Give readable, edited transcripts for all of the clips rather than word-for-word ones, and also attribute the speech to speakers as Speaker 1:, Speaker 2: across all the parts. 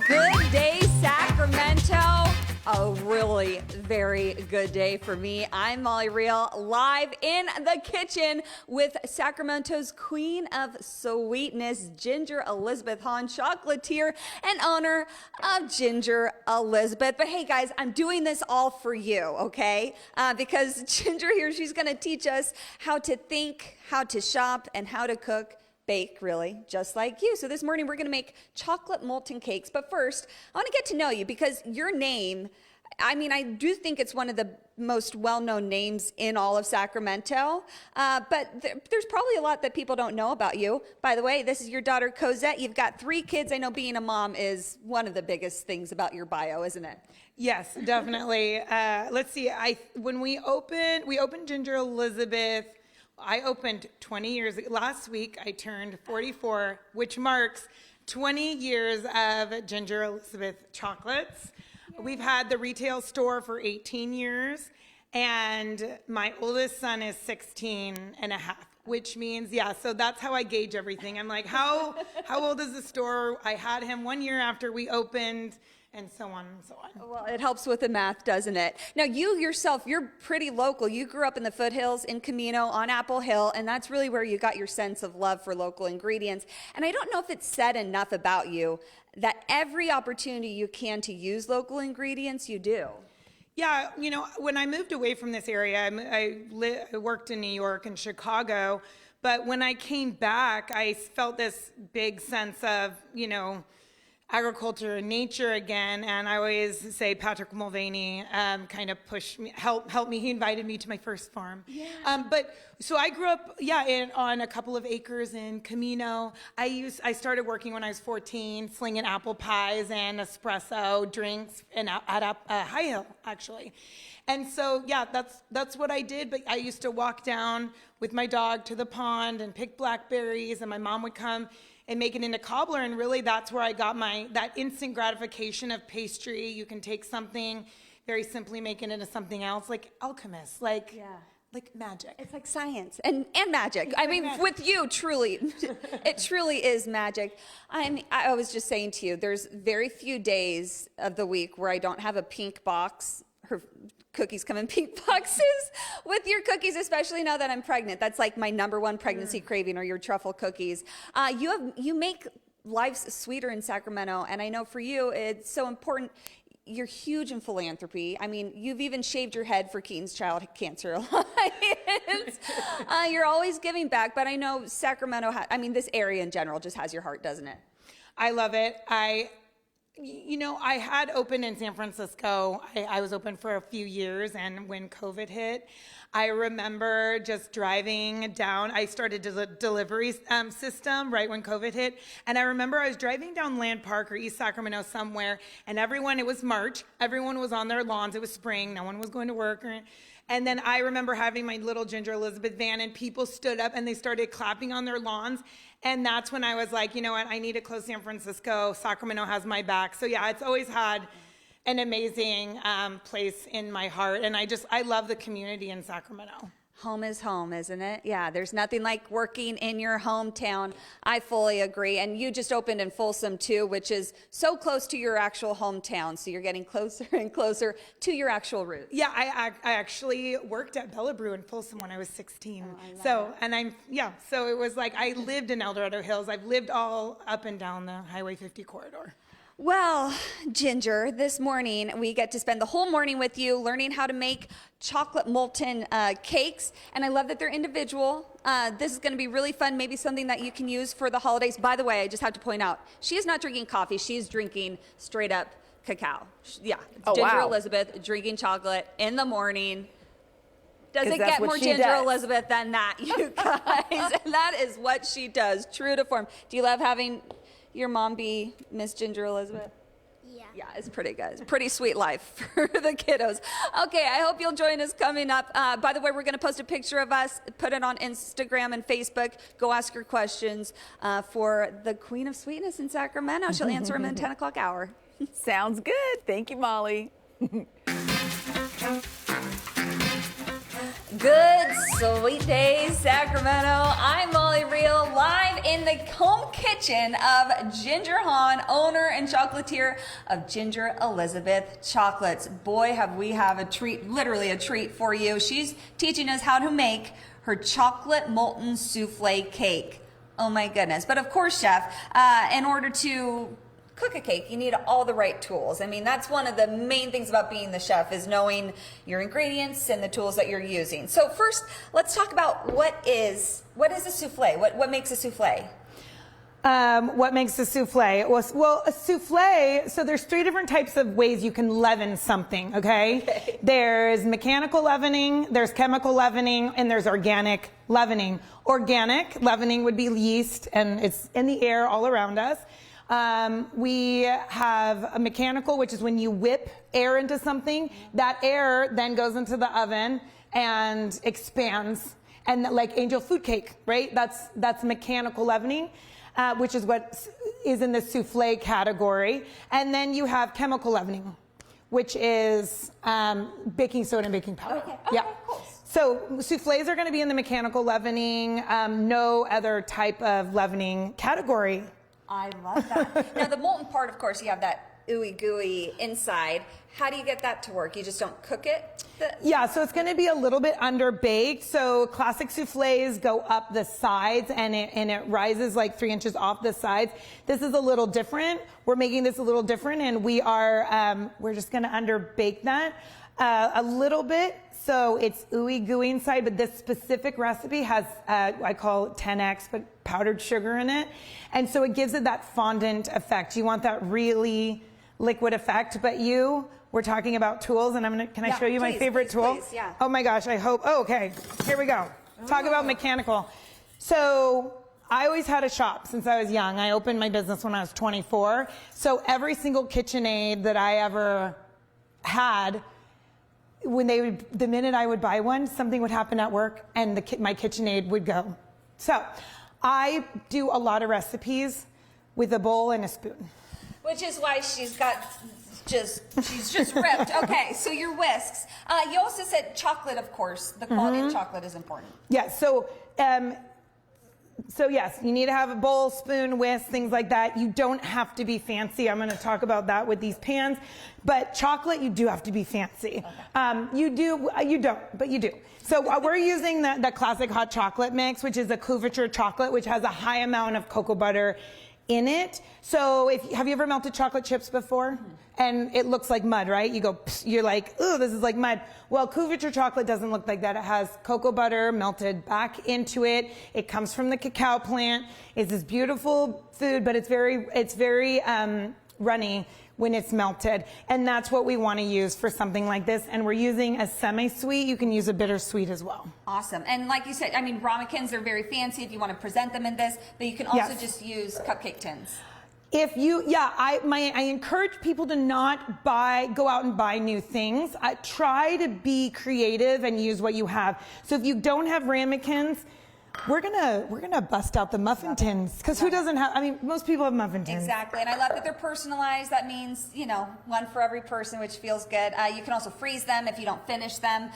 Speaker 1: good day, Sacramento. A really very good day for me. I'm Molly Riehl, live in the kitchen with Sacramento's Queen of Sweetness, Ginger Elizabeth Hahn, chocolatier and owner of Ginger Elizabeth. But hey guys, I'm doing this all for you, okay? Because Ginger here, she's gonna teach us how to think, how to shop, and how to cook, bake, really, just like you. So this morning we're gonna make chocolate molten cakes. But first, I wanna get to know you because your name, I mean, I do think it's one of the most well-known names in all of Sacramento, but there's probably a lot that people don't know about you. By the way, this is your daughter, Cosette. You've got 3 kids. I know being a mom is one of the biggest things about your bio, isn't it?
Speaker 2: Yes, definitely. Let's see, when we opened Ginger Elizabeth, I opened 20 years. Last week, I turned 44, which marks 20 years of Ginger Elizabeth chocolates. We've had the retail store for 18 years, and my oldest son is 16 and a half, which means, yeah, so that's how I gauge everything. I'm like, how old is the store? I had him 1 year after we opened, and so on and so on.
Speaker 1: Well, it helps with the math, doesn't it? Now, you yourself, you're pretty local. You grew up in the foothills in Camino on Apple Hill, and that's really where you got your sense of love for local ingredients. And I don't know if it's said enough about you that every opportunity you can to use local ingredients, you do.
Speaker 2: Yeah, you know, when I moved away from this area, I worked in New York and Chicago, but when I came back, I felt this big sense of, you know, agriculture and nature again, and I always say Patrick Mulvaney kind of pushed me, helped me. He invited me to my first farm. Yeah. But so I grew up, on a couple of acres in Camino. I started working when I was 14, slinging apple pies and espresso drinks and at High Hill, actually. And so, yeah, that's what I did. But I used to walk down with my dog to the pond and pick blackberries, and my mom would come and make it into cobbler, and really that's where I got that instant gratification of pastry. You can take something, very simply make it into something else, like alchemist, like magic.
Speaker 1: It's like science and magic. I mean, magic. With you, truly, it truly is magic. I was just saying to you, there's very few days of the week where I don't have a pink box. Her cookies come in pink boxes with your cookies, especially now that I'm pregnant. That's like my #1 pregnancy craving, or your truffle cookies. You make lives sweeter in Sacramento, and I know for you it's so important. You're huge in philanthropy. I mean, you've even shaved your head for Keaton's Child Cancer Alliance. You're always giving back, but I know Sacramento, this area in general just has your heart, doesn't it?
Speaker 2: I love it. You know, I had opened in San Francisco. I was open for a few years, and when COVID hit, I remember just driving down. I started a delivery system right when COVID hit, and I remember I was driving down Land Park or East Sacramento somewhere, and it was March, everyone was on their lawns. It was spring, no one was going to work. And then I remember having my little Ginger Elizabeth van, and people stood up and they started clapping on their lawns. And that's when I was like, you know what, I need to close San Francisco. Sacramento has my back. So yeah, it's always had an amazing place in my heart. And I love the community in Sacramento.
Speaker 1: Home is home, isn't it? Yeah, there's nothing like working in your hometown. I fully agree. And you just opened in Folsom too, which is so close to your actual hometown. So you're getting closer and closer to your actual roots.
Speaker 2: Yeah, I actually worked at Bella Brew in Folsom when I was 16. So it was like I lived in El Dorado Hills. I've lived all up and down the Highway 50 corridor.
Speaker 1: Well, Ginger, this morning we get to spend the whole morning with you learning how to make chocolate molten cakes, and I love that they're individual. This is going to be really fun, maybe something that you can use for the holidays. By the way, I just have to point out, she is not drinking coffee, she's drinking straight up cacao. Yeah, Ginger Elizabeth drinking chocolate in the morning. Does it get more Ginger Elizabeth than that, you guys? And that is what she does, true to form. Do you love having your mom be Miss Ginger Elizabeth? Yeah, it's pretty good. It's a pretty sweet life for the kiddos. Okay, I hope you'll join us coming up. By the way, we're going to post a picture of us, put it on Instagram and Facebook. Go ask your questions for the Queen of Sweetness in Sacramento. She'll answer them in the 10 o'clock hour.
Speaker 3: Sounds good. Thank you, Molly.
Speaker 1: Good sweet day, Sacramento. I'm Molly Riehl, live in the home kitchen of Ginger Hahn, owner and chocolatier of Ginger Elizabeth Chocolates. Boy, have we a treat, literally a treat for you. She's teaching us how to make her chocolate molten souffle cake. Oh my goodness. But of course, Chef, in order to cook a cake, you need all the right tools. I mean, that's one of the main things about being the chef, is knowing your ingredients and the tools that you're using. So first, let's talk about what is a souffle? What makes a souffle?
Speaker 2: What makes a souffle? Well, a souffle, so there's 3 different types of ways you can leaven something, okay? There's mechanical leavening, there's chemical leavening, and there's organic leavening. Organic leavening would be yeast, and it's in the air all around us. We have a mechanical, which is when you whip air into something. That air then goes into the oven and expands, and like angel food cake, right? That's mechanical leavening, which is what is in the souffle category. And then you have chemical leavening, which is baking soda and baking powder.
Speaker 1: Okay,
Speaker 2: yeah.
Speaker 1: Cool.
Speaker 2: So souffles are going to be in the mechanical leavening, no other type of leavening category.
Speaker 1: I love that. Now, the molten part, of course, you have that ooey gooey inside. How do you get that to work? You just don't cook it?
Speaker 2: Yeah, so it's going to be a little bit underbaked. So classic souffles go up the sides, and it rises like 3 inches off the sides. This is a little different. We're making this a little different, and we're just going to underbake that a little bit. So it's ooey gooey inside, but this specific recipe has, I call it 10X, but powdered sugar in it. And so it gives it that fondant effect. You want that really liquid effect, but we're talking about tools, and can I show you my favorite tool?
Speaker 1: Please, yeah.
Speaker 2: Oh my gosh, okay, here we go. Talk about mechanical. So I always had a shop since I was young. I opened my business when I was 24. So every single KitchenAid that I ever had, the minute I would buy one, something would happen at work, and my KitchenAid would go. So I do a lot of recipes with a bowl and a spoon.
Speaker 1: Which is why she's just ripped. Okay, so your whisks. You also said chocolate, of course. The quality of chocolate is important.
Speaker 2: Yeah, so yes, you need to have a bowl, spoon, whisk, things like that. You don't have to be fancy. I'm going to talk about that with these pans. But chocolate, you do have to be fancy. Okay. You don't, but you do. So we're using the classic hot chocolate mix, which is a couverture chocolate, which has a high amount of cocoa butter in it. So have you ever melted chocolate chips before? Mm-hmm. And it looks like mud, right? You're like, ooh, this is like mud. Well, couverture chocolate doesn't look like that. It has cocoa butter melted back into it. It comes from the cacao plant. It's this beautiful food, but it's very runny when it's melted. And that's what we want to use for something like this. And we're using a semi-sweet. You can use a bittersweet as well.
Speaker 1: Awesome. And like you said, I mean, ramekins are very fancy if you want to present them in this, but you can also just use cupcake tins. I encourage people to not go out and buy new things. Try to be creative and use what you have. So if you don't have ramekins, we're gonna bust out the muffin tins, because who doesn't have? I mean, most people have muffin tins. Exactly, and I love that they're personalized. That means one for every person, which feels good. You can also freeze them if you don't finish them.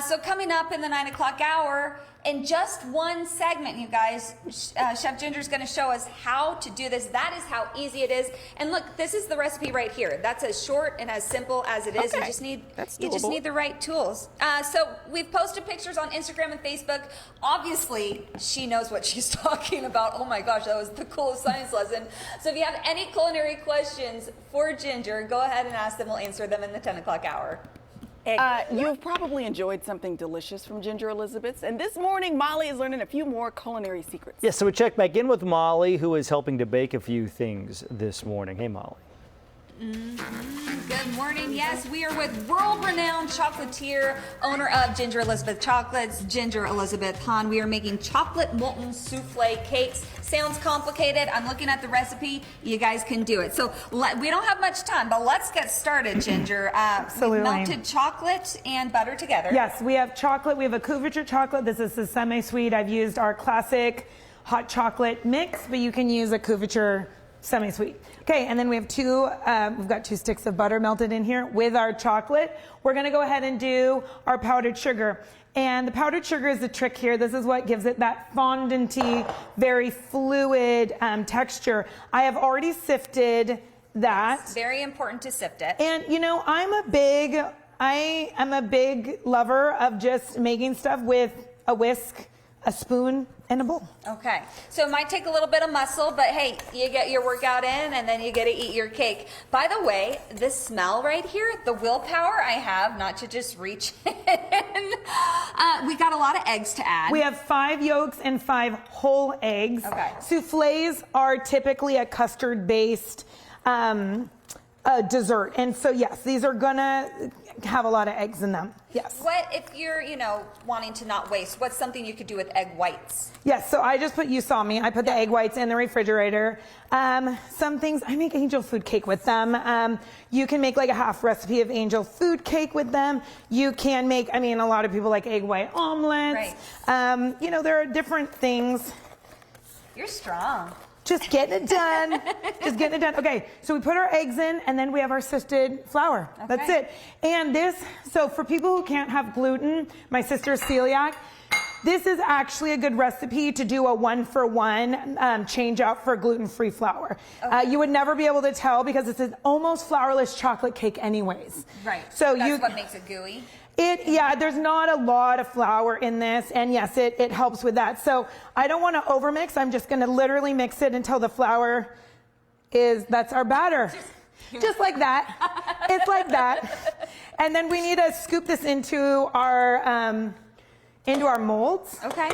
Speaker 1: So coming up in the 9 o'clock hour, in just one segment, you guys, Chef Ginger's going to show us how to do this. That is how easy it is. And look, this is the recipe right here. That's as short and as simple as it is. Okay. You just need the right tools. So we've posted pictures on Instagram and Facebook. Obviously, she knows what she's talking about. Oh my gosh, that was the coolest science lesson. So if you have any culinary questions for Ginger, go ahead and ask them. We'll answer them in the 10 o'clock hour.
Speaker 3: You've probably enjoyed something delicious from Ginger Elizabeth's, and this morning Molly is learning a few more culinary secrets.
Speaker 4: Yes, so we check back in with Molly, who is helping to bake a few things this morning. Hey, Molly.
Speaker 1: Good morning. Yes, we are with world-renowned chocolatier, owner of Ginger Elizabeth Chocolates, Ginger Elizabeth Hahn. We are making chocolate molten souffle cakes. Sounds complicated. I'm looking at the recipe. You guys can do it. So we don't have much time, but let's get started, Ginger.
Speaker 2: Absolutely.
Speaker 1: We've melted chocolate and butter together.
Speaker 2: Yes, we have chocolate. We have a couverture chocolate. This is the semi-sweet. I've used our classic hot chocolate mix, but you can use a couverture semi-sweet. Okay, and then we have we've got 2 sticks of butter melted in here with our chocolate. We're gonna go ahead and do our powdered sugar. And the powdered sugar is the trick here. This is what gives it that fondant-y, very fluid texture. I have already sifted that.
Speaker 1: It's very important to sift it.
Speaker 2: And you know, I am a big lover of just making stuff with a whisk, a spoon, and a bowl.
Speaker 1: Okay, so it might take a little bit of muscle, but hey, you get your workout in and then you get to eat your cake. By the way, this smell right here, the willpower I have not to just reach in. We got a lot of eggs to add.
Speaker 2: We have 5 yolks and 5 whole eggs.
Speaker 1: Okay.
Speaker 2: Souffles are typically a custard-based dessert. And so yes, these are gonna have a lot of eggs in them. Yes.
Speaker 1: What if you're, wanting to not waste? What's something you could do with egg whites?
Speaker 2: Yes, so you saw me, I put the egg whites in the refrigerator. Some things, I make angel food cake with them. You can make like a half recipe of angel food cake with them. You can make, a lot of people like egg white omelets.
Speaker 1: Right.
Speaker 2: There are different things.
Speaker 1: You're strong.
Speaker 2: Just getting it done. Just getting it done. Okay, so we put our eggs in and then we have our sifted flour.
Speaker 1: Okay.
Speaker 2: That's it. And so for people who can't have gluten, my sister's celiac, this is actually a good recipe to do a 1-for-1 change out for gluten-free flour.
Speaker 1: Okay.
Speaker 2: You would never be able to tell because it's an almost flourless chocolate cake anyways.
Speaker 1: Right.
Speaker 2: So
Speaker 1: that's what makes it gooey.
Speaker 2: There's not a lot of flour in this, and yes, it helps with that. So I don't want to overmix. I'm just going to literally mix it until the flour that's our batter. Just like that. It's like that. And then we need to scoop this into our molds.
Speaker 1: Okay.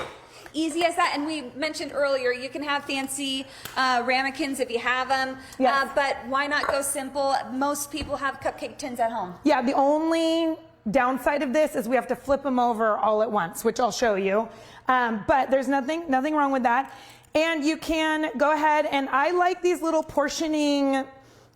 Speaker 1: Easy as that. And we mentioned earlier, you can have fancy ramekins if you have them.
Speaker 2: Yes.
Speaker 1: But why not go simple? Most people have cupcake tins at home.
Speaker 2: Yeah, the only downside of this is we have to flip them over all at once, which I'll show you. But there's nothing wrong with that. And you can go ahead, and I like these little portioning,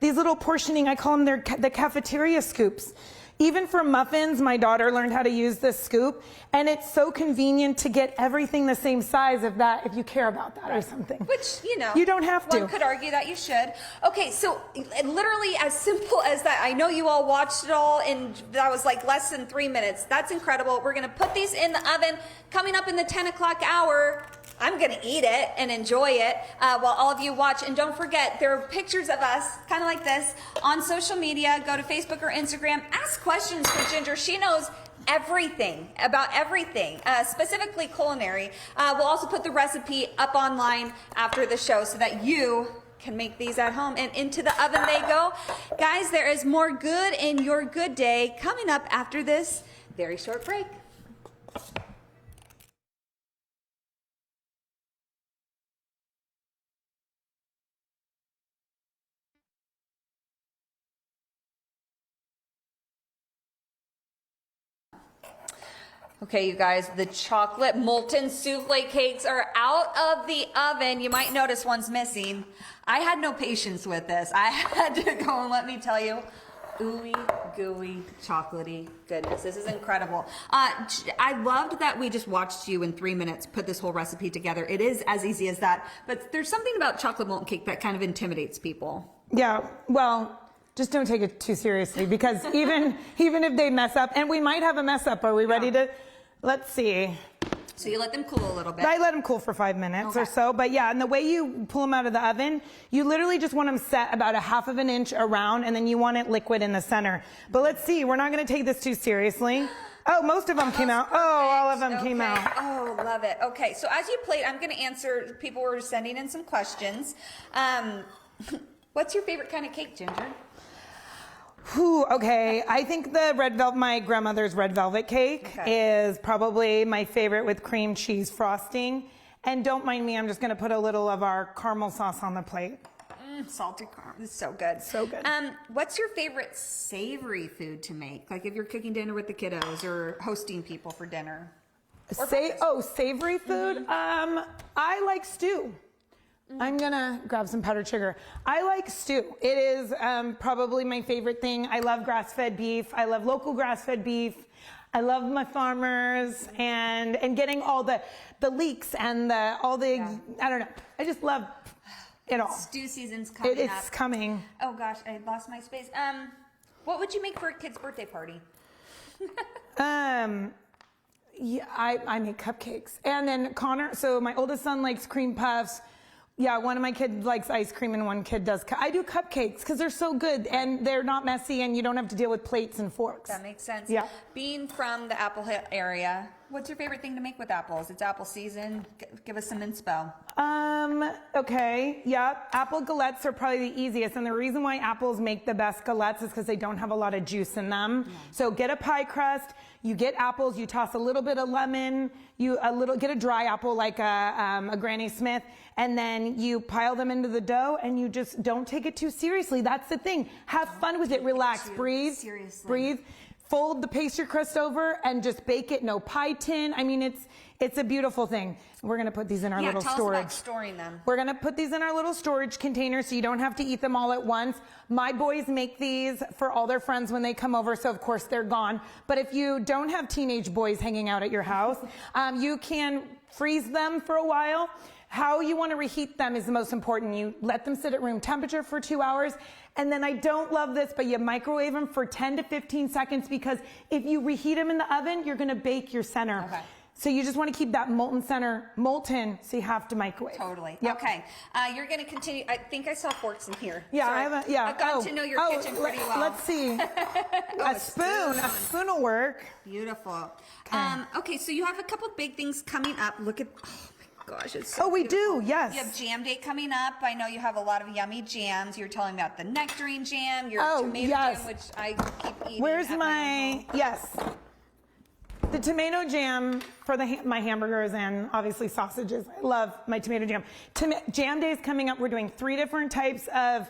Speaker 2: I call them the cafeteria scoops. Even for muffins, my daughter learned how to use this scoop, and it's so convenient to get everything the same size if you care about that or something.
Speaker 1: Which,
Speaker 2: you don't have to.
Speaker 1: One could argue that you should. Okay, so literally as simple as that. I know you all watched it all, and that was like less than 3 minutes. That's incredible. We're going to put these in the oven. Coming up in the 10 o'clock hour, I'm going to eat it and enjoy it while all of you watch. And don't forget, there are pictures of us, kind of like this, on social media. Go to Facebook or Instagram. Ask questions for Ginger. She knows everything about everything, specifically culinary. We'll also put the recipe up online after the show so that you can make these at home. And into the oven they go. Guys, there is more good in your good day coming up after this very short break. Okay, you guys, the chocolate molten souffle cakes are out of the oven. You might notice one's missing. I had no patience with this. I had to go and let me tell you, ooey gooey chocolatey goodness. This is incredible. I loved that we just watched you in 3 minutes put this whole recipe together. It is as easy as that, but there's something about chocolate molten cake that kind of intimidates people.
Speaker 2: Yeah, well, just don't take it too seriously because even if they mess up, and we might have a mess up, are we ready to? Let's see.
Speaker 1: So you let them cool a little bit.
Speaker 2: I let them cool for 5 minutes or so. But yeah, and the way you pull them out of the oven, you literally just want them set about 1/2 inch around, and then you want it liquid in the center. But let's see, we're not going to take this too seriously. Oh, most of them came out. Oh, all of them came out.
Speaker 1: Oh, love it. Okay, so as you plate, I'm going to answer, people were sending in some questions. What's your favorite kind of cake, Ginger?
Speaker 2: Okay, I think my grandmother's red velvet cake is probably my favorite with cream cheese frosting. And don't mind me, I'm just gonna put a little of our caramel sauce on the plate.
Speaker 1: Salted caramel, it's so good.
Speaker 2: So good.
Speaker 1: What's your favorite savory food to make? Like if you're cooking dinner with the kiddos or hosting people for dinner?
Speaker 2: Savory food? I like stew. I'm gonna grab some powdered sugar. I like stew. It is probably my favorite thing. I love grass-fed beef. I love local grass-fed beef. I love my farmers and getting all the leeks and I don't know. I just love it all.
Speaker 1: Stew season's coming up.
Speaker 2: It's coming.
Speaker 1: Oh gosh, I lost my space. What would you make for a kid's birthday party?
Speaker 2: Yeah, I make cupcakes. And then Connor, so my oldest son likes cream puffs. Yeah, one of my kids likes ice cream and one kid does. I do cupcakes because they're so good and they're not messy and you don't have to deal with plates and forks.
Speaker 1: That makes sense.
Speaker 2: Yeah.
Speaker 1: Being from the Apple Hill area, what's your favorite thing to make with apples? It's apple season. Give us some inspo.
Speaker 2: Okay, yeah, apple galettes are probably the easiest, and the reason why apples make the best galettes is because they don't have a lot of juice in them. Yeah. So get a pie crust, you get apples, you toss a little bit of lemon, get a dry apple like a Granny Smith, and then you pile them into the dough, and you just don't take it too seriously. That's the thing. Have fun with it. Relax, breathe, breathe. Fold the pastry crust over and just bake it. No pie tin. I mean, it's a beautiful thing. We're gonna put these in our little storage.
Speaker 1: Tell us about storing them.
Speaker 2: We're gonna put these in our little storage container so you don't have to eat them all at once. My boys make these for all their friends when they come over, so of course they're gone. But if you don't have teenage boys hanging out at your house, you can freeze them for a while. How you want to reheat them is the most important. You let them sit at room temperature for 2 hours. And then I don't love this, but you microwave them for 10 to 15 seconds because if you reheat them in the oven, you're going to bake your center. Okay. So you just want to keep that molten center molten, so you have to microwave.
Speaker 1: Totally.
Speaker 2: Yep.
Speaker 1: Okay. You're going to continue. I think I saw forks in here.
Speaker 2: Yeah,
Speaker 1: Sorry. I've gotten to know your kitchen pretty well.
Speaker 2: Let's see. A spoon will work.
Speaker 1: Beautiful. Okay, so you have a couple big things coming up. Look at... Gosh, it's so
Speaker 2: we
Speaker 1: beautiful.
Speaker 2: do, yes.
Speaker 1: You have jam day coming up. I know you have a lot of yummy jams. You're telling me about the nectarine jam, your tomato jam, which I keep eating.
Speaker 2: Where's my, yes. The tomato jam for my hamburgers and obviously sausages. I love my tomato jam. Jam day is coming up. We're doing 3 different types of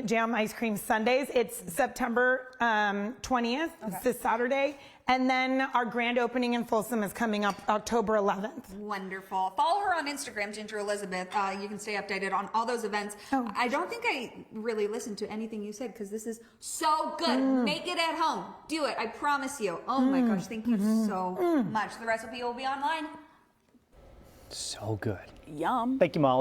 Speaker 2: jam ice cream sundaes. It's September 20th. Okay. It's this Saturday. And then our grand opening in Folsom is coming up October 11th.
Speaker 1: Wonderful. Follow her on Instagram, Ginger Elizabeth. You can stay updated on all those events. Oh. I don't think I really listened to anything you said because this is so good. Make it at home. Do it. I promise you. Oh my gosh. Thank you so much. The recipe will be online.
Speaker 4: So good.
Speaker 3: Yum.
Speaker 4: Thank you, Molly.